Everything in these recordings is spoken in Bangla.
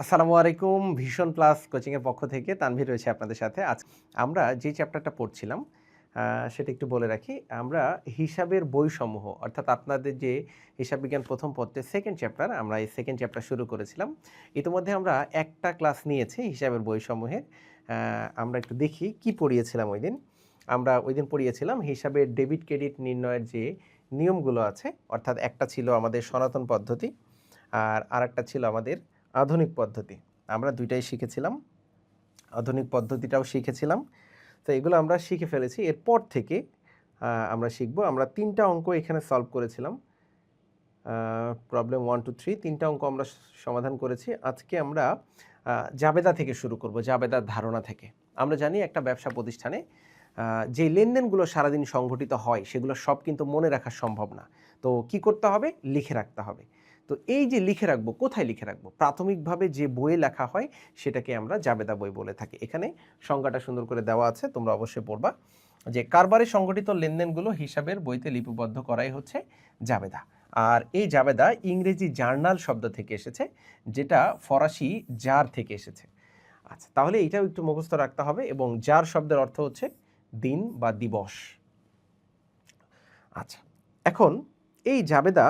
আসসালামু আলাইকুম। ভিশন প্লাস কোচিংয়ের পক্ষ থেকে তানভীর রয়েছে আপনাদের সাথে। আজ আমরা যে চ্যাপ্টারটা পড়ছিলাম সেটা একটু বলে রাখি। আমরা হিসাবের বইসমূহ অর্থাৎ আপনাদের যে হিসাব বিজ্ঞান প্রথম পত্রের সেকেন্ড চ্যাপ্টার, আমরা এই সেকেন্ড চ্যাপ্টার শুরু করেছিলাম। ইতিমধ্যে আমরা একটা ক্লাস নিয়েছি হিসাবের বইসমূহের। আমরা একটু দেখি কি পড়িয়েছিলাম ঐদিন। আমরা ঐদিন পড়িয়েছিলাম হিসাবের ডেবিট ক্রেডিট নির্ণয়ের যে নিয়মগুলো আছে, অর্থাৎ একটা ছিল আমাদের সনাতন পদ্ধতি আর আরেকটা ছিল আমাদের আধুনিক পদ্ধতি। আমরা দুইটাই শিখেছিলাম, আধুনিক পদ্ধতিটাও শিখেছিলাম। তো এগুলো আমরা শিখে ফেলেছি। এরপর থেকে আমরা শিখব। আমরা ৩টা অঙ্ক এখানে সলভ করেছিলাম। প্রবলেম 1 2 3 3টা অঙ্ক আমরা সমাধান করেছি। আজকে আমরা জাবেদা থেকে শুরু করব, জাবেদার ধারণা থেকে। আমরা জানি একটা ব্যবসা প্রতিষ্ঠানে যে লেনদেনগুলো সারাদিন সংঘটিত হয় সেগুলো সব কিন্তু মনে রাখা সম্ভব না। তো কি করতে হবে? লিখে রাখতে হবে। তো এই যে লিখে রাখবো, কোথায় লিখে রাখবো? প্রাথমিকভাবে যে বইয়ে লেখা হয় সেটাকে আমরা জাবেদা বই বলে থাকি। এখানে সংজ্ঞাটা সুন্দর করে দেওয়া আছে, তোমরা অবশ্যই পড়বা। যে কারবারে সংঘটিত লেনদেনগুলো হিসাবের বইতে লিপিবদ্ধ করাই হচ্ছে জাবেদা। আর এই জাবেদা ইংরেজি জার্নাল শব্দ থেকে এসেছে, যেটা ফরাসি জার থেকে এসেছে। আচ্ছা, তাহলে এটাও একটু মুখস্থ রাখতে হবে। এবং জার শব্দের অর্থ হচ্ছে দিন বা দিবস। আচ্ছা, এখন এই জাবেদা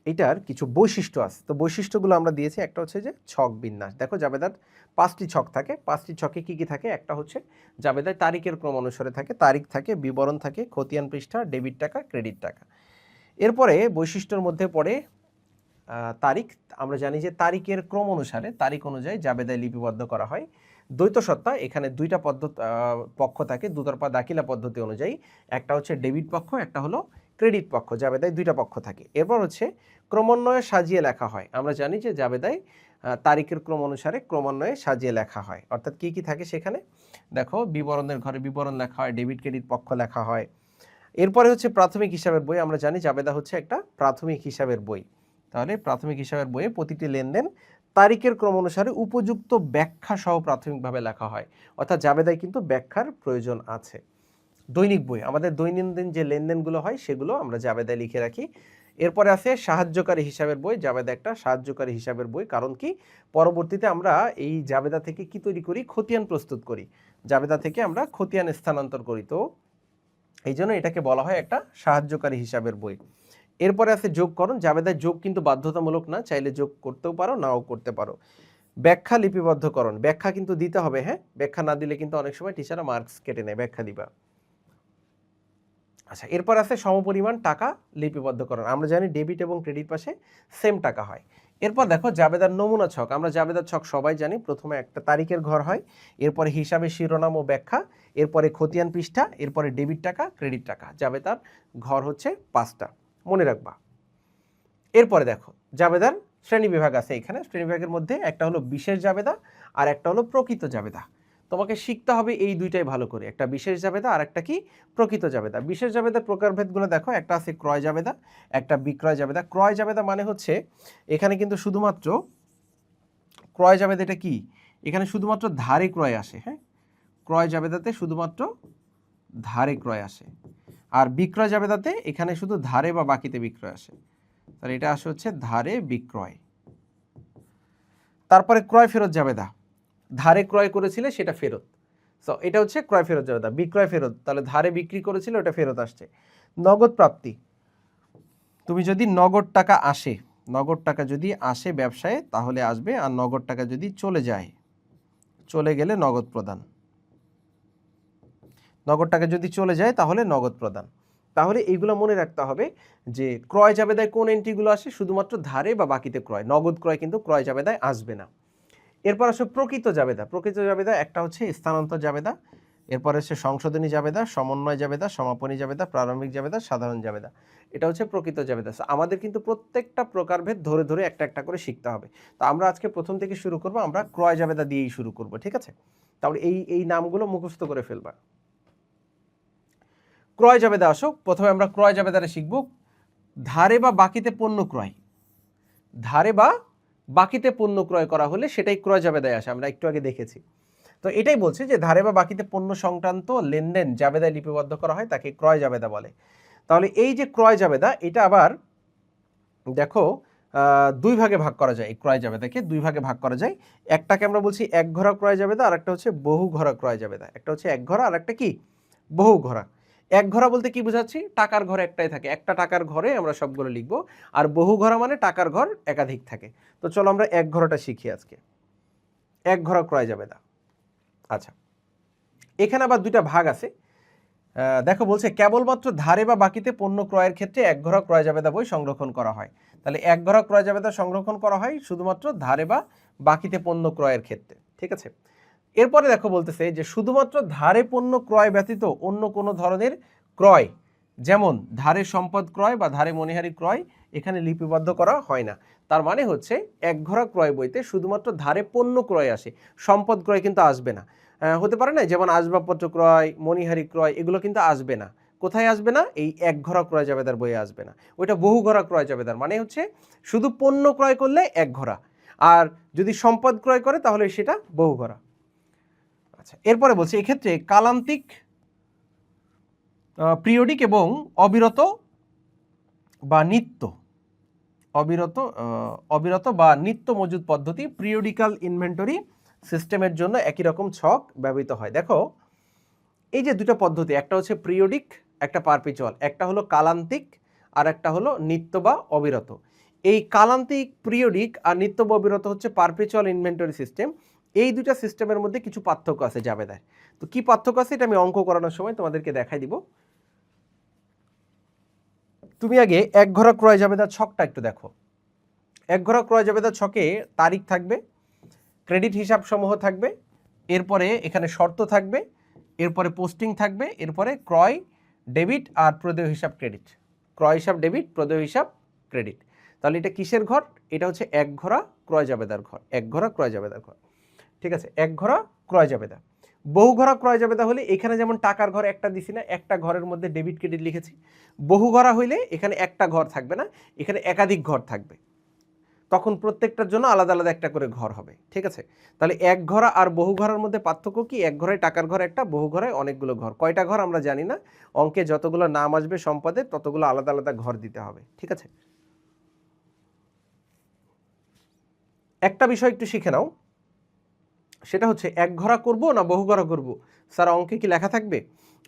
এটার কিছু বৈশিষ্ট্য আছে। তো বৈশিষ্ট্যগুলো আমরা দিয়েছি। একটা হচ্ছে যে ছক বিন্যাস। দেখো জাবেদার 5টি ছক থাকে। 5টি ছকে কি কি থাকে? একটা হচ্ছে জাবেদায় তারিখের ক্রম অনুসারে থাকে। তারিখ থাকে, বিবরণ থাকে, খতিয়ান পৃষ্ঠা, ডেবিট টাকা, ক্রেডিট টাকা। এরপরে বৈশিষ্ট্যের মধ্যে পড়ে তারিখ। আমরা জানি যে তারিখের ক্রম অনুসারে, তারিখ অনুযায়ী জাবেদায় লিপিবদ্ধ করা হয়। দ্বৈত সত্তা, এখানে দুইটা পক্ষ থাকে দুতরফা দাখিলা পদ্ধতি অনুযায়ী। একটা হচ্ছে ডেবিট পক্ষ, একটা হলো ক্রেডিট পক্ষ। জাবেদায় দুইটা পক্ষ থাকে। এরপর হচ্ছে ক্রমান্বয়ে সাজিয়ে লেখা হয়। আমরা জানি যে জাবেদায় তারিখের ক্রম অনুসারে ক্রমান্বয়ে সাজিয়ে লেখা হয়। অর্থাৎ কি কি থাকে সেখানে? দেখো, বিবরণের ঘরে বিবরণ লেখা হয়, ডেবিট ক্রেডিট পক্ষ লেখা হয়। এরপরে হচ্ছে প্রাথমিক হিসাবের বই। আমরা জানি জাবেদা হচ্ছে একটা প্রাথমিক হিসাবের বই। তাহলে প্রাথমিক হিসাবের বইয়ে প্রতিটি লেনদেন তারিখের ক্রম অনুসারে উপযুক্ত ব্যাখ্যা সহ প্রাথমিকভাবে লেখা হয়। অর্থাৎ জাবেদায় কিন্তু ব্যাখ্যার প্রয়োজন আছে। দৈনিক বই, আমাদের দৈনন্দিন যে লেনদেনগুলো হয় সেগুলো আমরা জাবেদায় লিখে রাখি। এরপরে আছে সাহায্যকারী হিসাবের বই। জাবেদা একটা সাহায্যকারী হিসাবের বই। কারণ কি? পরবর্তীতে আমরা এই জাবেদা থেকে কি তৈরি করি? খতিয়ান প্রস্তুত করি। জাবেদা থেকে আমরা খতিয়ান স্থানান্তর করি। তো এই জন্য এটাকে বলা হয় একটা সাহায্যকারী হিসাবের বই। এরপরে আছে যোগকরণ। জাবেদায় যোগ কিন্তু বাধ্যতামূলক না, চাইলে যোগ করতেও পারো, নাও করতে পারো। ব্যাখ্যা লিপিবদ্ধকরণ, ব্যাখ্যা কিন্তু দিতে হবে। হ্যাঁ, ব্যাখ্যা না দিলে কিন্তু অনেক সময় টিচাররা মার্কস কেটে নেয়। ব্যাখ্যা দিবা। আচ্ছা, এরপর আছে সমপরিমাণ টাকা লিপিবদ্ধকরণ। আমরা জানি ডেবিট এবং ক্রেডিট পাশে সেম টাকা হয়। এরপর দেখো জাবেদার নমুনা ছক। আমরা জাবেদার ছক সবাই জানি। প্রথমে একটা তারিখের ঘর হয়, এরপরে হিসাবে শিরোনাম ও ব্যাখ্যা, এরপরে খতিয়ান পৃষ্ঠা, এরপরে ডেবিট টাকা, ক্রেডিট টাকা। জাবেদার ঘর হচ্ছে 5টা, মনে রাখবা। এরপরে দেখো জাবেদার শ্রেণী বিভাগ আছে। এখানে শ্রেণী বিভাগের মধ্যে একটা হলো বিশেষ জাবেদা আর একটা হলো প্রকৃত জাবেদা। তোমাকে শিখতে হবে এই দুইটাই ভালো করে, একটা বিশেষ জাবেদা আর একটা কি? প্রকৃত জাবেদা। বিশেষ জাবেদার প্রকারভেদগুলো দেখো, একটা আছে ক্রয় জাবেদা, একটা বিক্রয় জাবেদা। ক্রয় জাবেদা মানে হচ্ছে এখানে কিন্তু শুধুমাত্র ক্রয় জাবেদা, এটা কি? এখানে শুধুমাত্র ধারে ক্রয় আসে। হ্যাঁ, ক্রয় জাবেদাতে শুধুমাত্র ধারে ক্রয় আসে। আর বিক্রয় জাবেদাতে এখানে শুধু ধারে বা বাকিতে বিক্রয় আসে। তাহলে এটা আসে হচ্ছে ধারে বিক্রয়। তারপরে ক্রয় ফেরত জাবেদা, ধারে ক্রয় করেছিলে সেটা ফেরত। সো এটা হচ্ছে ক্রয় ফেরত জাবেদা। বিক্রয় ফেরত, তাহলে ধারে বিক্রি করেছিল ওটা ফেরত আসছে। নগদ প্রাপ্তি, তুমি যদি নগদ টাকা আসে, নগদ টাকা যদি আসে ব্যবসায় তাহলে আসবে, আর নগদ টাকা যদি চলে যায়, চলে গেলে নগদ প্রদান। নগদ টাকা যদি চলে যায় তাহলে নগদ প্রদান। তাহলে এইগুলো মনে রাখতে হবে যে ক্রয় জাবেদায় কোন এন্ট্রিগুলো আসে? শুধুমাত্র ধারে বা বাকিতে ক্রয়। নগদ ক্রয় কিন্তু ক্রয় জাবেদায় আসবে না। এরপর আসে প্রকৃত জাবেদা। প্রকৃত জাবেদা একটা হচ্ছে স্থানান্তর জাবেদা, এরপর হচ্ছে সংশোধনী জাবেদা, সমন্বয় জাবেদা, সমাপনী জাবেদা, প্রারম্ভিক জাবেদা, সাধারণ জাবেদা। এটা হচ্ছে প্রকৃত জাবেদা। আমাদের কিন্তু প্রত্যেকটা প্রকারভেদ ধরে ধরে একটা একটা করে শিখতে হবে। তো আমরা আজকে প্রথম থেকে শুরু করব, আমরা ক্রয় জাবেদা দিয়েই শুরু করব, ঠিক আছে? তাহলে এই নামগুলো মুখস্থ করে ফেলবা। ক্রয় জাবেদা আসো, প্রথমে আমরা ক্রয় জাবেদাটা শিখব। ধারে বা বাকিতে পণ্য ক্রয়, ধারে বা বাকিতে পণ্য ক্রয় করা হলে সেটাই ক্রয় জাবেদায় আসে, আমরা একটু আগে দেখেছি। তো এটাই বলছে যে ধারে বা বাকিতে পণ্য সংক্রান্ত লেনদেন জাবেদায় লিপিবদ্ধ করা হয়, তাকে ক্রয় জাবেদা বলে। তাহলে এই যে ক্রয় জাবেদা, এটা আবার দেখো দুই ভাগে ভাগ করা যায়। এই ক্রয় জাবেদাকে দুই ভাগে ভাগ করা যায়। একটাকে আমরা বলছি এক ঘরা ক্রয় জাবেদা, আর একটা হচ্ছে বহু ঘরা ক্রয় জাবেদা। একটা হচ্ছে এক ঘরা আর একটা কি বহু ঘরা। এক ঘরা বলতে কি বোঝাচ্ছি? টাকার ঘর একটাই থাকে, একটা টাকার ঘরে আমরা সবগুলো লিখবো। আর বহু ঘরা মানে টাকার ঘর একাধিক থাকে। তো চলো আমরা এক ঘরাটা শিখি আজকে। এক ঘরা ক্রয় জাবেদা। আচ্ছা, এখানে আবার দুইটা ভাগ আছে। দেখো বলছে কেবলমাত্র ধারে বা বাকিতে পণ্য ক্রয়ের ক্ষেত্রে এক ঘরা ক্রয় জাবেদা বই সংরক্ষণ করা হয়। তাহলে এক ঘরা ক্রয় জাবেদা সংরক্ষণ করা হয় শুধুমাত্র ধারে বা বাকিতে পণ্য ক্রয়ের ক্ষেত্রে। ঠিক আছে, এরপরে দেখো বলতেছে যে শুধুমাত্র ধারে পণ্য ক্রয় ব্যতীত অন্য কোনো ধরনের ক্রয়, যেমন ধারে সম্পদ ক্রয় বা ধারে মণিহারি ক্রয়, এখানে লিপিবদ্ধ করা হয় না। তার মানে হচ্ছে এক ঘরা ক্রয় বইতে শুধুমাত্র ধারে পণ্য ক্রয় আসে, সম্পদ ক্রয় কিন্তু আসবে না। হতে পারে না, যেমন আসবাবপত্র ক্রয়, মণিহারি ক্রয়, এগুলো কিন্তু আসবে না। কোথায় আসবে না? এই এক ঘরা ক্রয় জাবেদার বইয়ে আসবে না। ওইটা বহু ঘরা ক্রয় জাবেদার, মানে হচ্ছে শুধু পণ্য ক্রয় করলে এক ঘরা, আর যদি সম্পদ ক্রয় করে তাহলে সেটা বহু ঘরা। আচ্ছা, এরপরে বলছি এক্ষেত্রে কালান্তিক, পিরিয়ডিক এবং অবিরত বা নিত্য, অবিরত বা নিত্য মজুদ পদ্ধতি পিরিয়ডিক্যাল ইনভেন্টরি সিস্টেমের জন্য একই রকম ছক ব্যবহৃত হয়। দেখো এই যে দুটো পদ্ধতি, একটা হচ্ছে পিরিয়ডিক, একটা পারপিচুয়াল, একটা হলো কালান্তিক আর একটা হলো নিত্য বা অবিরত। এই কালান্তিক, পিরিয়ডিক আর নিত্য বা অবিরত হচ্ছে পারপিচুয়াল ইনভেন্টরি সিস্টেম। এই দুটা সিস্টেমের মধ্যে কিছু পার্থক্য আছে জাবেদায়। তো কি পার্থক্য আছে এটা আমি অঙ্ক করানোর সময় তোমাদেরকে দেখাই দিব। তুমি আগে এক ঘরা ক্রয় জাবেদার ছকটা একটু দেখো। এক ঘরা ক্রয় জাবেদার ছকে তারিখ থাকবে, ক্রেডিট হিসাব সমূহ থাকবে, এরপরে এখানে শর্ত থাকবে, এরপরে পোস্টিং থাকবে, এরপরে ক্রয় ডেবিট আর প্রদেয় হিসাব ক্রেডিট। ক্রয় হিসাব ডেবিট, প্রদেয় হিসাব ক্রেডিট। তাহলে এটা কিসের ঘর? এটা হচ্ছে এক ঘরা ক্রয় জাবেদার ঘর। এক ঘরা ক্রয় জাবেদার ঘর। ঠিক আছে, এক ঘরা ক্রয় জাবেদা। বহু ঘরা ক্রয় জাবেদা হলে এখানে যেমন টাকার ঘর একটা দিছি না, একটা ঘরের মধ্যে ডেবিট ক্রেডিট লিখেছি। বহু ঘরা হইলে এখানে একটা ঘর থাকবে না, এখানে একাধিক ঘর থাকবে, তখন প্রত্যেকটার জন্য আলাদা আলাদা একটা করে ঘর হবে। ঠিক আছে, তাহলে এক ঘরা আর বহু ঘরের মধ্যে পার্থক্য কি? এক ঘরে টাকার ঘর একটা, বহু ঘরে অনেকগুলো ঘর। কয়টা ঘর আমরা জানি না, অঙ্কে যতগুলো নাম আসবে সম্পদে ততগুলো আলাদা আলাদা ঘর দিতে হবে। ঠিক আছে, একটা বিষয় একটু শিখে নাও, সেটা হচ্ছে এক ঘরা করব না বহু ঘরা করব। স্যার অঙ্কে কি লেখা থাকবে?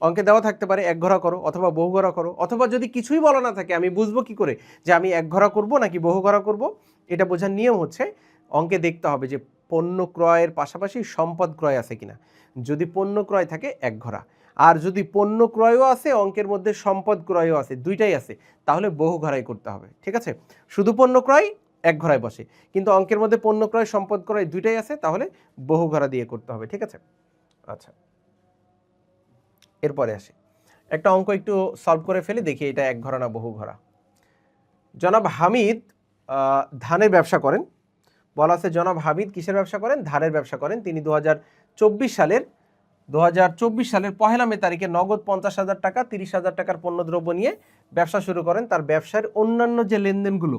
অঙ্কে দেওয়া থাকতে পারে এক ঘরা করো অথবা বহু ঘরা করো, অথবা যদি কিছুই বলা না থাকে আমি বুঝবো কি করে যে আমি এক ঘরা করব নাকি বহু ঘরা করব? এটা বোঝার নিয়ম হচ্ছে অঙ্কে দেখতে হবে যে পণ্য ক্রয়ের পাশাপাশি সম্পদ ক্রয় আছে কিনা। যদি পণ্য ক্রয় থাকে এক ঘরা, আর যদি পণ্য ক্রয়ও আছে অঙ্কের মধ্যে সম্পদ ক্রয়ও আছে, দুইটাই আছে, তাহলে বহু ঘরাই করতে হবে। ঠিক আছে, শুধু পণ্য ক্রয় এক ঘরায় বসে, কিন্তু অঙ্কের মধ্যে পণ্য ক্রয় সম্পদ ক্রয় দুইটাই আছে, তাহলে বহু ঘরা দিয়ে করতে হবে। ঠিক আছে, আচ্ছা এরপরে আসি একটা অঙ্ক একটু সলভ করে ফেলে দেখি এটা এক ঘরা না বহু ঘরা। জনাব হামিদ ধানের ব্যবসা করেন। বলা আছে জনাব হামিদ কিসের ব্যবসা করেন? ধানের ব্যবসা করেন। তিনি 2024 সালের 1 মে তারিখে নগদ 50,000 টাকা, 30,000 টাকার পণ্যদ্রব্য নিয়ে ব্যবসা শুরু করেন। তার ব্যবসার অন্যান্য যে লেনদেনগুলো,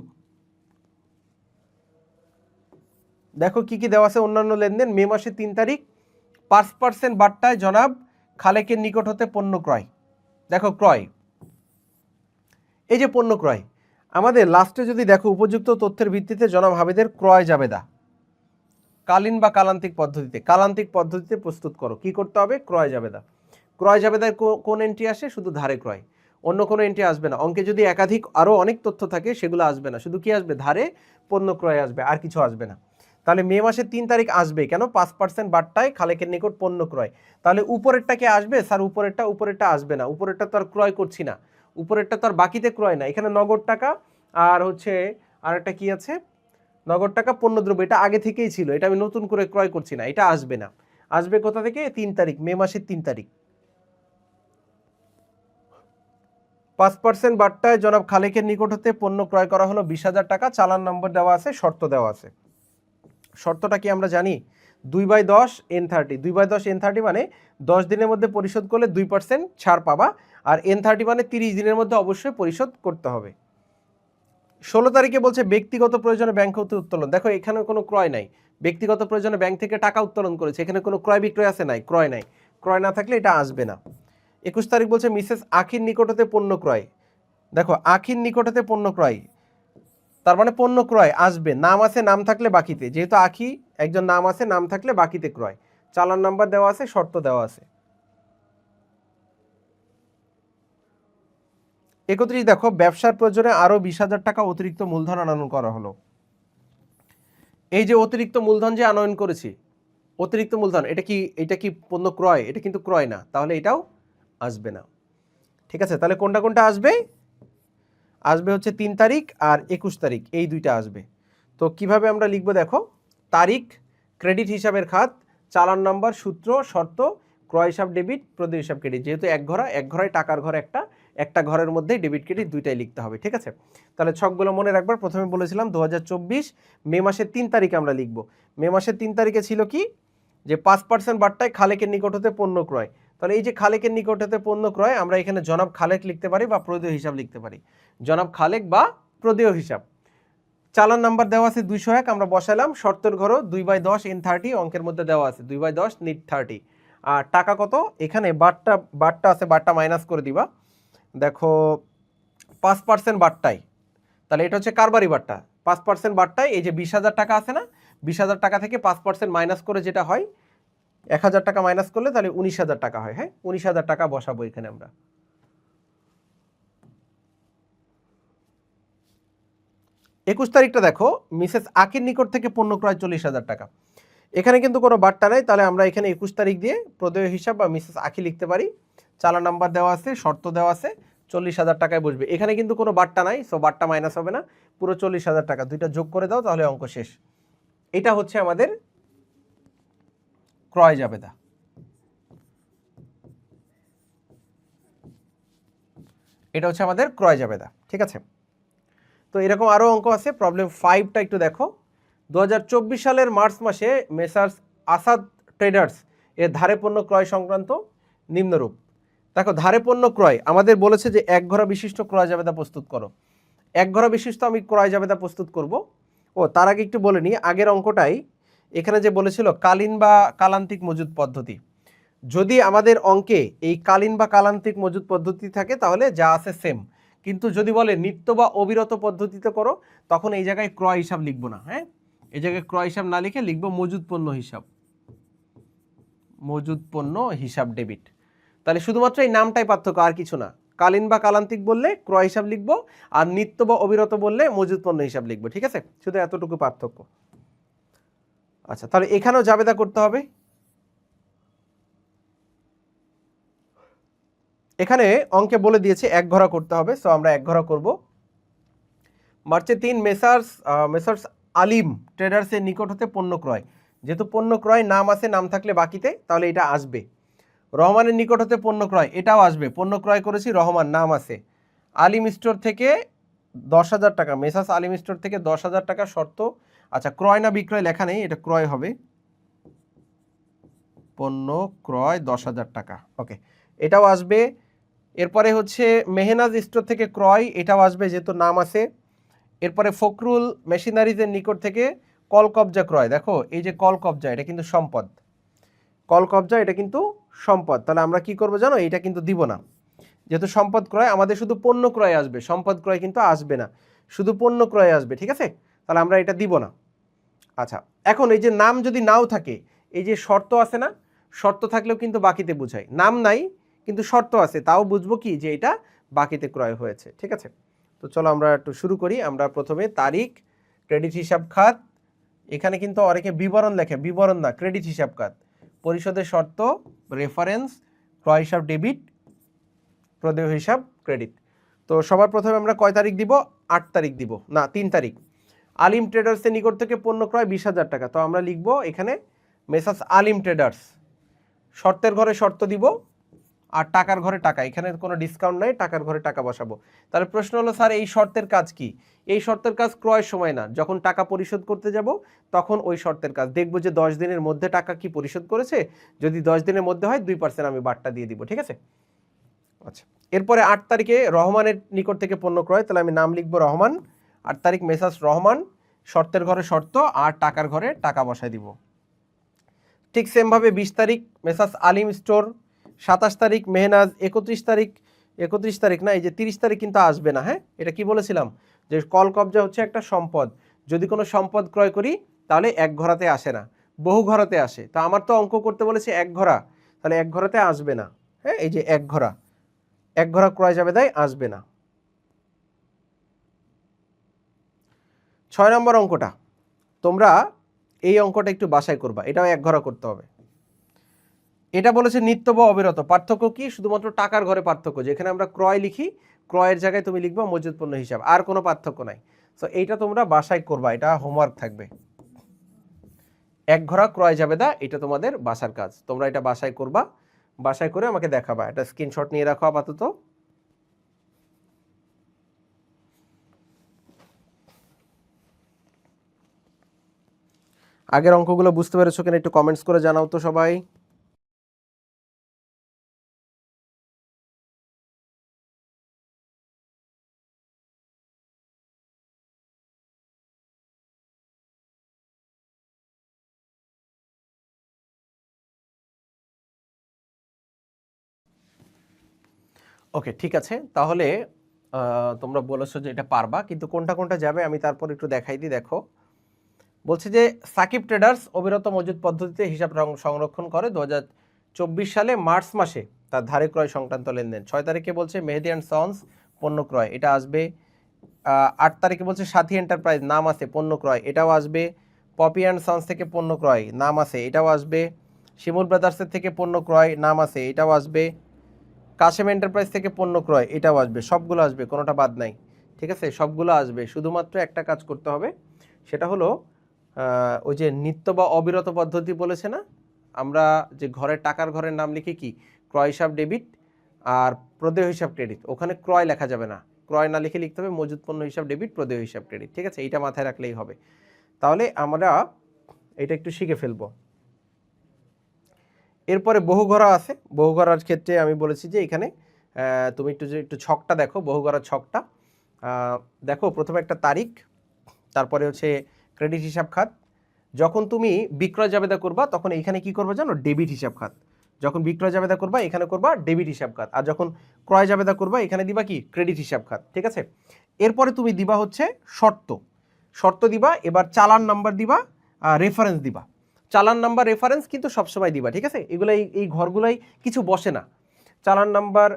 দেখো কি কি দেওয়া আছে অন্যান্য লেনদেন। মে মাসের 3 তারিখ 5% বাট্টায় জনাব খালেকের নিকট হতে পণ্য ক্রয়। দেখো ক্রয়, এই যে পণ্য ক্রয়, আমাদের লাস্টে যদি দেখো উপযুক্ত তথ্যের ভিত্তিতে জনাব হামিদের ক্রয় জাবেদা কালীন বা কালান্তিক পদ্ধতিতে প্রস্তুত করো। কি করতে হবে? ক্রয় জাবেদা। ক্রয় জাবেদায় কোন এন্ট্রি আসে? শুধু ধারে ক্রয়, অন্য কোনো এন্ট্রি আসবে না। অঙ্কে যদি একাধিক আরও অনেক তথ্য থাকে সেগুলো আসবে না, শুধু কি আসবে? ধারে পণ্য ক্রয় আসবে, আর কিছু আসবে না। তাহলে মে মাসের 3 তারিখ আসবে কেন? 5% বাট্টায় খালেকের নিকট পণ্য ক্রয়। তাহলে উপরেরটা কি আসবে? স্যার উপরেরটা আসবে না, উপরেরটা তো আর ক্রয় করছি না, উপরেরটা তো আর বাকিতে ক্রয় না, এখানে নগদ টাকা আর হচ্ছে আরেকটা কি আছে, নগদ টাকা পণ্যদ্রব্য, এটা আগে থেকেই ছিল, এটা আমি নতুন করে ক্রয় করছি না, এটা আসবে না। আসবে কোথা থেকে? 3 তারিখ, মে মাসের 3 তারিখ। 5% বাট্টায় জনাব খালেকের নিকট হতে পণ্য ক্রয় করা হলো 20,000 টাকা। চালান নম্বর দেওয়া আছে, শর্ত দেওয়া আছে। শর্তটা কি আমরা জানি? 2/10 N30। 2/10 N30 মানে 10 দিনের মধ্যে পরিশোধ করলে 2% ছাড় পাবা, আর N30 মানে 30 দিনের মধ্যে অবশ্যই পরিশোধ করতে হবে। 16 তারিখে বলছে ব্যক্তিগত প্রয়োজনে ব্যাংক হতে উত্তোলন। দেখো এখানে কোনো ক্রয় নাই, ব্যক্তিগত প্রয়োজনে ব্যাংক থেকে টাকা উত্তোলন করেছে, এখানে কোনো ক্রয় বিক্রয় আছে? নাই, ক্রয় নাই। ক্রয় না থাকলে এটা আসবে না। 21 তারিখ বলছে মিসেস আখির নিকট হতে পণ্য ক্রয়। দেখো আখির নিকট হতে পণ্য ক্রয়, তার মানে পণ্য ক্রয় আসবে, নাম আছে, নাম থাকলে বাকিতে, যেহেতু আখি একজন নাম আছে, নাম থাকলে বাকিতে ক্রয়, চালান নাম্বার দেওয়া আছে, শর্ত দেওয়া আছে। 31 দেখো, ব্যবসার প্রয়োজনে আরো 20,000 টাকা অতিরিক্ত মূলধন আনয়ন করা হলো। এই যে অতিরিক্ত মূলধন যে আনয়ন করেছি, অতিরিক্ত মূলধন এটা কি পণ্য ক্রয়? এটা কিন্তু ক্রয় না, তাহলে এটাও আসবে না। ঠিক আছে, তাহলে কোনটা কোনটা আসবে? আসবে হচ্ছে 3 তারিখ আর 21 তারিখ, এই দুইটা আসবে। তো কিভাবে আমরা লিখবো দেখো, তারিখ ক্রেডিট হিসাবের খাত, চালান নাম্বার, সূত্র, শর্ত, ক্রয় হিসাব ডেবিট, প্রদেয় হিসাব ক্রেডিট। যেহেতু এক ঘরায় টাকার ঘর একটা ঘরের মধ্যে ডেবিট ক্রেডিট দুইটাই লিখতে হবে। ঠিক আছে, তাহলে ছকগুলো মনে রাখবার। প্রথমে বলেছিলাম 2024 মে মাসের 3 তারিখে আমরা লিখবো। মে মাসের 3 তারিখে ছিল কি, যে 5% বার্তায় খালেকের নিকট হতে পণ্য ক্রয়। তাহলে এই যে খালেকের নিকট হতে পণ্য ক্রয়, আমরা এখানে জনাব খালেক লিখতে পারি বা প্রদেয় হিসাব লিখতে পারি, জনাব খালেক বা প্রদেয় হিসাব। চালান নাম্বার দেওয়া আছে 201, আমরা বসালাম। শর্তের ঘরও 2/10 N30, অঙ্কের মধ্যে দেওয়া আছে 2/10 নিট 30। আর টাকা কত? এখানে বারটা আছে, বারটা মাইনাস করে দিবা। দেখো 5% বারটাই, তাহলে এটা হচ্ছে কারবারি বারটা। 5% বারটাই এই যে 20,000 টাকা আছে না, 20,000 টাকা থেকে 5% মাইনাস করে যেটা হয়, 1,000 টাকা মাইনাস করলে তাহলে 19,000 টাকা হয়। হ্যাঁ, 19,000 টাকা বসাবো এখানে আমরা। 21 তারিখটা দেখো, মিসেস আকির নিকট থেকে পণ্য ক্রয় 40,000 টাকা। এখানে কিন্তু কোনো বার্তা নাই, তাহলে আমরা এখানে 21 তারিখ দিয়ে প্রদেয় হিসাব বা মিসেস আখি লিখতে পারি। চালান নাম্বার দেওয়া আছে, শর্ত দেওয়া আছে, 40,000 টাকায় বসবে। এখানে কিন্তু কোনো বার্তা নাই, সো বার্তা মাইনাস হবে না, পুরো 40,000 টাকা। দুইটা যোগ করে দাও, তাহলে অঙ্ক শেষ। এটা হচ্ছে আমাদের ক্রয় জাবেদা। এটা হচ্ছে আমাদের ক্রয় জাবেদা। ঠিক আছে, তো এরকম আরও অঙ্ক আছে। প্রবলেম 5টা একটু দেখো। 2024 সালের মার্চ মাসে মেসার্স আসাদ ট্রেডার্স এর ধারে পণ্য ক্রয় সংক্রান্ত নিম্নরূপ। দেখো, ধারে পণ্য ক্রয় আমাদের বলেছে যে এক ঘরা বিশিষ্ট ক্রয় জাবেদা প্রস্তুত করো। এক ঘরা বিশিষ্ট আমি ক্রয় জাবেদা প্রস্তুত করব। ও তার আগে একটু বলে নিই, আগের অঙ্কটাই এখানে যে বলেছিল কালীন বা কালান্তিক মজুদ পদ্ধতি, যদি আমাদের অঙ্কে এই কালীন বা কালান্তিক মজুদ পদ্ধতি থাকে তাহলে যা আছে সেম, কিন্তু যদি বলে নিত্য বা অবিরত পদ্ধতিতে করো, তখন এই জায়গায় ক্রয় হিসাব লিখবো না। হ্যাঁ, এই জায়গায় ক্রয় হিসাব না লিখে লিখবো মজুদ পণ্য হিসাব, মজুদ পণ্য হিসাব ডেবিট। তাহলে শুধুমাত্র এই নামটাই পার্থক্য, আর কিছু না। কালীন বা কালান্তিক বললে ক্রয় হিসাব লিখবো, আর নিত্য বা অবিরত বললে মজুদ পণ্য হিসাব লিখবো। ঠিক আছে, শুধু এতটুকু পার্থক্য। আচ্ছা, তাহলে এখানেও জাবেদা করতে হবে। এখানে অঙ্কে বলে দিয়েছে এক ঘরা করতে হবে, সো আমরা এক ঘরা করব। মার্চে 3 মেসার্স আলিম ট্রেডার্সের নিকট হতে পণ্য ক্রয়, যেহেতু পণ্য ক্রয় নাম আছে, নাম থাকলে বাকিতে, তাহলে এটা আসবে। রহমানের নিকট হতে পণ্য ক্রয়, এটাও আসবে, পণ্য ক্রয় করেছি রহমান, নাম আছে। আলিম স্টোর থেকে 10,000 টাকা, মেসার্স আলিম স্টোর থেকে 10,000 টাকা শর্ত। আচ্ছা, ক্রয় না বিক্রয় লেখা নেই, এটা ক্রয় হবে, পণ্য ক্রয় 10,000 টাকা। ওকে, এটাও আসবে। এরপরে হচ্ছে মেহনাজ স্টোর থেকে ক্রয়, এটাও আসবে যেহেতু নাম আছে। এরপরে ফখরুল মেশিনারিজের নিকট থেকে কল কবজা ক্রয়, দেখো এই যে কল কবজা, এটা কিন্তু সম্পদ, কল কবজা এটা কিন্তু সম্পদ। তাহলে আমরা কি করব জানো, এটা কিন্তু দিব না, যেহেতু সম্পদ ক্রয়, আমাদের শুধু পণ্য ক্রয় আসবে, সম্পদ ক্রয় কিন্তু আসবে না, শুধু পণ্য ক্রয় আসবে। ঠিক আছে, তাহলে আমরা এটা দিব না। আচ্ছা, এখন এই যে নাম যদি নাও থাকে, এই যে শর্ত আছে না, শর্ত থাকলেও কিন্তু বাকিতে বোঝায়, নাম নাই কিন্তু শর্ত আছে, তাও বুঝবো কি যে এটা বাকিতে ক্রয় হয়েছে। ঠিক আছে, তো চলো আমরা একটু শুরু করি। আমরা প্রথমে তারিখ, ক্রেডিট হিসাব খাত, এখানে কিন্তু অনেকে বিবরণ লেখে, বিবরণ না, ক্রেডিট হিসাব খাত, পরিশোধের শর্ত, রেফারেন্স, ক্রয় হিসাব ডেবিট, প্রদেয় হিসাব ক্রেডিট। তো সবার প্রথমে আমরা কয় তারিখ দিব? 8 তারিখ দিব, না 3 তারিখ। আলিম ট্রেডার্সের নিকট থেকে পণ্য ক্রয় 20,000 টাকা, তো আমরা লিখবো এখানে মেসার্স আলিম ট্রেডার্স। শর্তের ঘরে শর্ত দিব, আর টাকার ঘরে টাকা, এখানে কোনো ডিসকাউন্ট নাই, টাকার ঘরে টাকা বসাবো। তাহলে প্রশ্ন হলো, স্যার এই শর্তের কাজ কি? এই শর্তের কাজ ক্রয়ের সময় না, যখন টাকা পরিশোধ করতে যাব তখন ওই শর্তের কাজ দেখবো যে 10 দিনের মধ্যে টাকা কি পরিশোধ করেছে, যদি 10 দিনের মধ্যে হয় 2% আমি বারটা দিয়ে দিব। ঠিক আছে, আচ্ছা। এরপরে 8 তারিখে রহমানের নিকট থেকে পণ্য ক্রয়, তাহলে আমি নাম লিখবো রহমান, 8 তারিখ মেসার্স রহমান, শর্তের ঘরে শর্ত আর টাকার ঘরে টাকা বসায় দিব। ঠিক সেমভাবে 20 তারিখ মেসার্স আলিম স্টোর, 27 তারিখ মেহনাজ, 31 তারিখ না, এই যে 30 তারিখ কিন্তু আসবে না। হ্যাঁ, এটা কি বলেছিলাম, যে কল কবজা হচ্ছে একটা সম্পদ, যদি কোনো সম্পদ ক্রয় করি তাহলে এক ঘরাতে আসে না, বহু ঘরাতে আসে। তা আমার তো অঙ্ক করতে বলেছে এক ঘরা, তাহলে এক ঘরাতে আসবে না। হ্যাঁ, এই যে এক ঘরা ক্রয় জাবেদায় আসবে না। 6 নম্বর অঙ্কটা তোমরা এই অঙ্কটা একটু বাছাই করবা, এটাও এক ঘরা করতে হবে। এটা বলেছে নিত্য বা অবিরত, পার্থক্য কি? শুধুমাত্র টাকার ঘরে পার্থক্য, যেখানে আমরা ক্রয় লিখি ক্রয়ের জায়গায় তুমি লিখবা মজুদ পণ্য হিসাব, আর কোনো পার্থক্য নাই। সো এইটা তোমরা বাছাই করবা, এটা হোমওয়ার্ক থাকবে। এক ঘরা ক্রয় জাবেদা, এটা তোমাদের বাসার কাজ, তোমরা এটা বাছাই করবা, বাছাই করে আমাকে দেখাবা। এটা স্ক্রিনশট নিয়ে রাখো আপাতত। আগের অঙ্কগুলো বুঝতে পেরেছো কিনা একটু কমেন্টস করে জানাও তো সবাই। ওকে, ঠিক আছে। তাহলে তোমরা বলেছো যে এটা পারবা, কিন্তু কোনটা কোনটা যাবে আমি তারপর একটু দেখাই দিই। দেখো, বলছে যে সাকিব ট্রেডার্স অবিরত মজুদ পদ্ধতিতে হিসাব সংরক্ষণ করে 2024 সালে মার্চ মাসে তার ধারে ক্রয় সংক্রান্ত লেনদেন। 6 তারিখে বলছে মেহেদি অ্যান্ড সন্স পণ্য ক্রয়, এটা আসবে। 8 তারিখে বলছে সাথী এন্টারপ্রাইজ নাম আছে পণ্য ক্রয়, এটাও আসবে। পপি অ্যান্ড সন্স থেকে পণ্য ক্রয় নাম আছে, এটাও আসবে। শিমুল ব্রাদার্সের থেকে পণ্য ক্রয় নাম আছে, এটাও আসবে। কাশেম এন্টারপ্রাইজ থেকে পণ্য ক্রয়, এটাও আসবে। সবগুলো আসবে, কোনোটা বাদ নাই, ঠিক আছে? সবগুলো আসবে, শুধুমাত্র একটা কাজ করতে হবে, সেটা হলো ওই যে নিত্য বা অবিরত পদ্ধতি বলেছে না, আমরা যে ঘরের টাকার ঘরের নাম লিখে কি ক্রয় হিসাব ডেবিট আর প্রদেয় হিসাব ক্রেডিট, ওখানে ক্রয় লেখা যাবে না, ক্রয় না লিখে লিখতে হবে মজুদ পণ্য হিসাব ডেবিট প্রদেয় হিসাব ক্রেডিট, ঠিক আছে? এইটা মাথায় রাখলেই হবে। তাহলে আমরা এটা একটু শিখে ফেলবো। এরপরে বহুঘরা আছে, বহুঘরার ক্ষেত্রে আমি বলেছি যে এখানে তুমি একটু ছকটা দেখো, বহুঘরার ছকটা দেখো। প্রথমে একটা তারিখ, তারপরে হচ্ছে ক্রেডিট হিসাব খাত। যখন তুমি বিক্রয় জাবেদা করবা তখন এইখানে কি করবে জানো? ডেবিট হিসাব খাত। যখন বিক্রয় জাবেদা করবা এখানে করবা ডেবিট হিসাব খাত, আর যখন ক্রয় জাবেদা করবা এখানে দিবা কি ক্রেডিট হিসাব খাত, ঠিক আছে? এরপরে তুমি দিবা হচ্ছে শর্ত দিবা। এবার চালান নাম্বার দিবা, রেফারেন্স দিবা। চালান নাম্বার রেফারেন্স কিন্তু সবসময় দিবা, ঠিক আছে? এগুলো এই ঘরগুলোই কিছু বসে না। চালান নাম্বার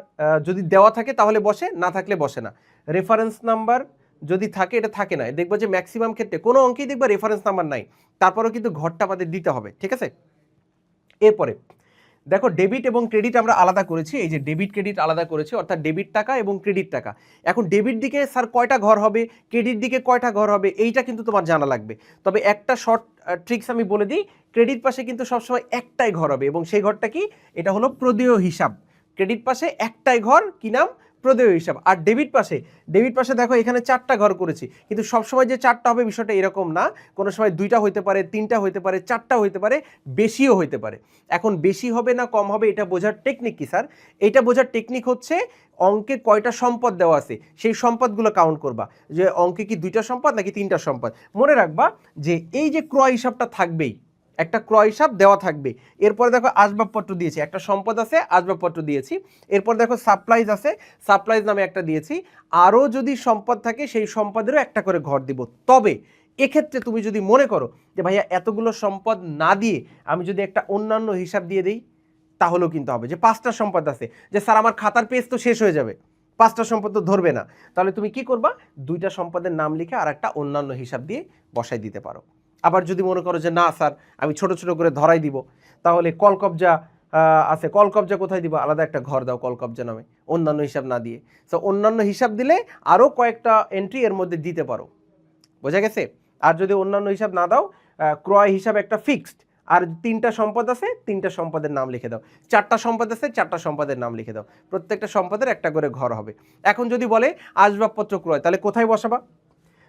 যদি দেওয়া থাকে তাহলে বসে, না থাকলে বসে না। রেফারেন্স নাম্বার যদি থাকে, এটা থাকে না, দেখবো যে ম্যাক্সিমাম ক্ষেত্রে কোনো অঙ্কেই দেখবা রেফারেন্স নাম্বার নাই, তারপরেও কিন্তু ঘরটা আমাদের দিতে হবে, ঠিক আছে? এরপরে দেখো ডেবিট এবং ক্রেডিট আমরা আলাদা করেছি, এই যে ডেবিট ক্রেডিট আলাদা করেছি, অর্থাৎ ডেবিট টাকা এবং ক্রেডিট টাকা। এখন ডেবিট দিকে স্যার কয়টা ঘর হবে, ক্রেডিট দিকে কয়টা ঘর হবে, এইটা কিন্তু তোমার জানা লাগবে। তবে একটা শর্ট ট্রিক্স আমি বলে দিই, ক্রেডিট পাশে কিন্তু সবসময় একটাই ঘর হবে, এবং সেই ঘরটা কি? এটা হলো প্রদেয় হিসাব। ক্রেডিট পাশে একটাই ঘর, কি নাম? প্রদেয় হিসাব। আর ডেবিট পাশে দেখো এখানে 4টা ঘর করেছি, কিন্তু সবসময় যে 4টা হবে বিষয়টা এরকম না, কোনো সময় 2টা হইতে পারে, 3টা হইতে পারে, 4টা হইতে পারে, বেশিও হইতে পারে। এখন বেশি হবে না কম হবে এটা বোঝার টেকনিক কি স্যার? এটা বোঝার টেকনিক হচ্ছে অঙ্কে কয়টা সম্পদ দেওয়া আছে সেই সম্পদগুলো কাউন্ট করবা, যে অঙ্কে কি 2টা সম্পদ নাকি 3টা সম্পদ। মনে রাখবা যে এই যে ক্রয় হিসাবটা থাকবেই, একটা ক্রয় হিসাব দেওয়া থাকবে। এরপরে দেখো আসবাবপত্র দিয়েছি, একটা সম্পদ আছে, আসবাবপত্র দিয়েছি। এরপর দেখো সাপ্লাইজ আছে, সাপ্লাইজ নামে একটা দিয়েছি। আরও যদি সম্পদ থাকে সেই সম্পদেরও একটা করে ঘর দিব। তবে এক্ষেত্রে তুমি যদি মনে করো যে ভাইয়া এতগুলো সম্পদ না দিয়ে আমি যদি একটা অন্যান্য হিসাব দিয়ে দিই, তাহলেও কিন্তু হবে। যে 5টা সম্পদ আছে, যে স্যার আমার খাতার পেজ তো শেষ হয়ে যাবে, 5টা সম্পদ তো ধরবে না, তাহলে তুমি কি করবা? 2টা সম্পদের নাম লিখে আর একটা অন্যান্য হিসাব দিয়ে বসাই দিতে পারো। আবার যদি মনে করো যে না স্যার আমি ছোট ছোট করে ধরাই দিব, তাহলে কলকবজা আছে, কলকবজা কোথায় দিব? আলাদা একটা ঘর দাও কলকবজা নামে, অন্যান্য হিসাব না দিয়ে। সো অন্যান্য হিসাব দিলে আরও কয়েকটা এন্ট্রি এর মধ্যে দিতে পারো, বোঝা গেছে? আর যদি অন্যান্য হিসাব না দাও, ক্রয় হিসাব একটা ফিক্সড, আর 3টা সম্পদ আছে 3টা সম্পদের নাম লিখে দাও, 4টা সম্পদ আছে 4টা সম্পদের নাম লিখে দাও, প্রত্যেকটা সম্পদের একটা করে ঘর হবে। এখন যদি বলে আসবাবপত্র ক্রয়, তাহলে কোথায় বসাবা?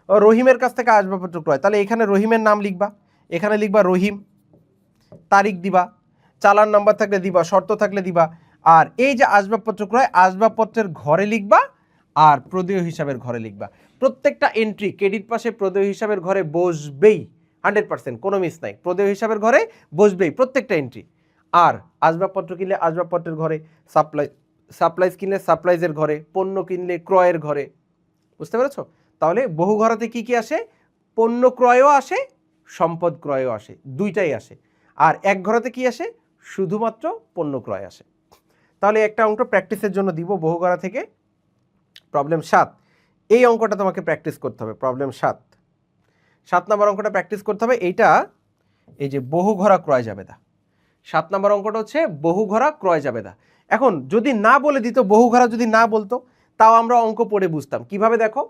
রহিমের কাছ থেকে আসবাবপত্র ক্রয়, তাহলে এখানে রহিমের নাম লিখবা, এখানে লিখবা রহিম, তারিখ দিবা, চালান নাম্বার থাকলে দিবা, শর্ত থাকলে দিবা। আর এই যে আসবাবপত্র ক্রয়, আসবাবপত্রের ঘরে লিখবা আর প্রদেয় হিসাবের ঘরে লিখবা। প্রত্যেকটা এন্ট্রি ক্রেডিট পাশে প্রদেয় হিসাবের ঘরে বসবেই, 100%, কোনো মিস নাই, প্রদেয় হিসাবের ঘরে বসবেই প্রত্যেকটা এন্ট্রি। আর আসবাবপত্র কিনলে আসবাবপত্রের ঘরে, সাপ্লাইজ কিনলে সাপ্লাইজের ঘরে, পণ্য কিনলে ক্রয়ের ঘরে, বুঝতে পেরেছো? তাহলে বহু ঘরাতে কি কি আসে? পণ্য ক্রয়ও আসে, সম্পদ ক্রয়ও আসে, দুইটাই আসে। আর এক ঘরাতে কি আসে? শুধুমাত্র পণ্য ক্রয় আসে। তাহলে একটা অঙ্ক প্র্যাকটিসের জন্য দিব বহু ঘরা থেকে, প্রবলেম 7। এই অঙ্কটা তোমাকে প্র্যাকটিস করতে হবে, প্রবলেম 7 নম্বর অঙ্কটা প্র্যাকটিস করতে হবে। এইটা এই যে বহু ঘরা ক্রয় জাবেদা, 7 নম্বর অঙ্কটা হচ্ছে বহু ঘরা ক্রয় জাবেদা। এখন যদি না বলে দিত, বহু ঘরা যদি না বলতো, তাও আমরা অঙ্ক পড়ে বুঝতাম। কিভাবে দেখো,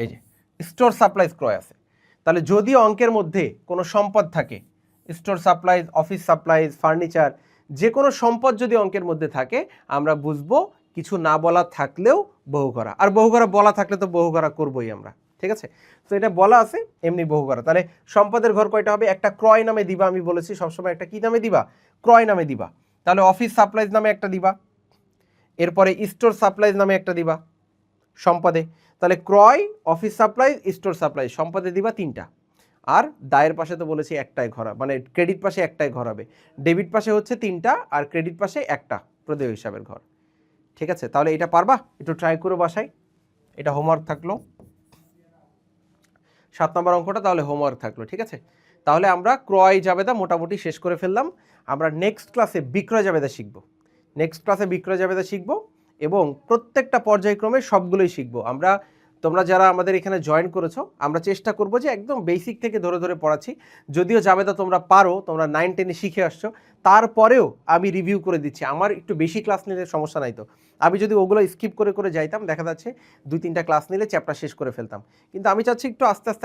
এই যে স্টোর সাপ্লাইজ ক্রয় আছে, তাহলে যদি অঙ্কের মধ্যে কোনো সম্পদ থাকে, store supplies, office supplies, furniture, যে কোনো সম্পদ যদি অঙ্কের মধ্যে থাকে, আমরা বুঝবো কিছু না বলা থাকলেও বহু ঘরা। আর বহু ঘরা বলা থাকলে তো বহু ঘরা করবোই আমরা, ঠিক আছে? তো এটা বলা আছে এমনি বহু ঘরা। তাহলে সম্পদের ঘর কয়টা হবে? একটা ক্রয় নামে দিবা, আমি বলেছি সবসময় একটা কি নামে দিবা? ক্রয় নামে দিবা। তাহলে অফিস সাপ্লাইজ নামে একটা দিবা, এরপরে স্টোর সাপ্লাইজ নামে একটা দিবা সম্পদে। তাহলে ক্রয়, অফিস সাপ্লাইজ, স্টোর সাপ্লাইজ, সম্পদে দিবা 3টা। আর দায়ের পাশে তো বলেছি একটাই ঘর, মানে ক্রেডিট পাশে একটাই ঘর হবে। ডেবিট পাশে হচ্ছে 3টা আর ক্রেডিট পাশে একটা, প্রদেয় হিসাবের ঘর। ঠিক আছে? তাহলে এটা পারবা? একটু ট্রাই করে বাসায়, এটা হোমওয়ার্ক থাকলো। 7 নম্বর অঙ্কটা তাহলে হোমওয়ার্ক থাকলো, ঠিক আছে? তাহলে আমরা ক্রয় জাবেদা মোটামুটি শেষ করে ফেললাম। আমরা নেক্সট ক্লাসে বিক্রয় জাবেদা শিখব। নেক্সট ক্লাসে বিক্রয় জাবেদা শিখব এবং প্রত্যেকটা পর্যায়ক্রমে সবগুলোই শিখব আমরা। তোমরা যারা আমাদের এখানে জয়েন করেছো, আমরা চেষ্টা করব যে একদম বেসিক থেকে ধরে ধরে পড়াচ্ছি। যদিও জাবেদা তোমরা পারো, তোমরা 9-10-এ শিখে আসছো, তারপরেও আমি রিভিউ করে দিচ্ছি। আমার একটু বেশি ক্লাস নিলে সমস্যা নাই তো। আমি যদি ওগুলো স্কিপ করে করে যাইতাম, দেখা যাচ্ছে 2-3টা ক্লাস নিলে চ্যাপ্টার শেষ করে ফেলতাম। কিন্তু আমি চাচ্ছি একটু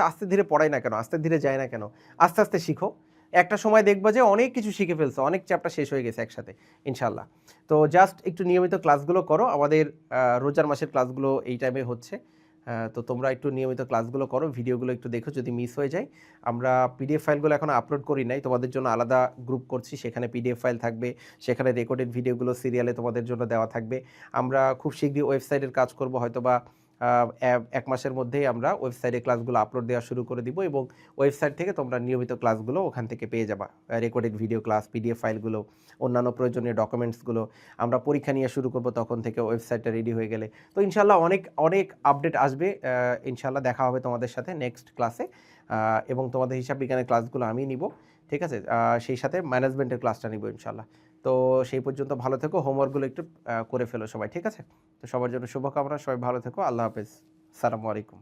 আস্তে ধীরে পড়াই না কেন, আস্তে ধীরে যায় না কেন, আস্তে আস্তে শিখো। একটা সময় দেখবা যে অনেক কিছু শিখে ফেলছো, অনেক চ্যাপ্টার শেষ হয়ে গেছে একসাথে ইনশাল্লাহ। তো জাস্ট একটু নিয়মিত ক্লাসগুলো করো। আমাদের রোজার মাসের ক্লাসগুলো এই টাইমে হচ্ছে, তো তোমরা একটু নিয়মিত ক্লাসগুলো করো, ভিডিওগুলো একটু দেখো যদি মিস হয়ে যায়। আমরা পিডিএফ ফাইলগুলো এখন আপলোড করি নাই, তোমাদের জন্য আলাদা গ্রুপ করছি, সেখানে পিডিএফ ফাইল থাকবে, সেখানে রেকর্ডেড ভিডিওগুলো সিরিয়ালে তোমাদের জন্য দেওয়া থাকবে। আমরা খুব শীঘ্রই ওয়েবসাইটের কাজ করব, হয়তোবা 1 মাসের মধ্যেই আমরা ওয়েবসাইটে ক্লাসগুলো আপলোড দেওয়া শুরু করে দিব এবং ওয়েবসাইট থেকে তোমরা নিয়মিত ক্লাসগুলো ওখান থেকে পেয়ে যাবা, রেকর্ডেড ভিডিও ক্লাস, পিডিএফ ফাইলগুলো, অন্যান্য প্রয়োজনীয় ডকুমেন্টসগুলো। আমরা পরীক্ষা নিয়ে শুরু করব তখন থেকে, ওয়েবসাইটটা রেডি হয়ে গেলে। তো ইনশাল্লাহ অনেক অনেক আপডেট আসবে। ইনশাল্লাহ দেখা হবে তোমাদের সাথে নেক্সট ক্লাসে, এবং তোমাদের হিসাব বিজ্ঞানের ক্লাসগুলো আমি নিব, ঠিক আছে? সেই সাথে ম্যানেজমেন্টের ক্লাসটা নিব ইনশাল্লাহ। তো সেই পর্যন্ত ভালো থেকো, হোমওয়ার্কগুলো একটু করে ফেলো সবাই, ঠিক আছে? তো সবার জন্য শুভকামনা, সবাই ভালো থেকো, আল্লাহ হাফেজ, আসসালামু আলাইকুম।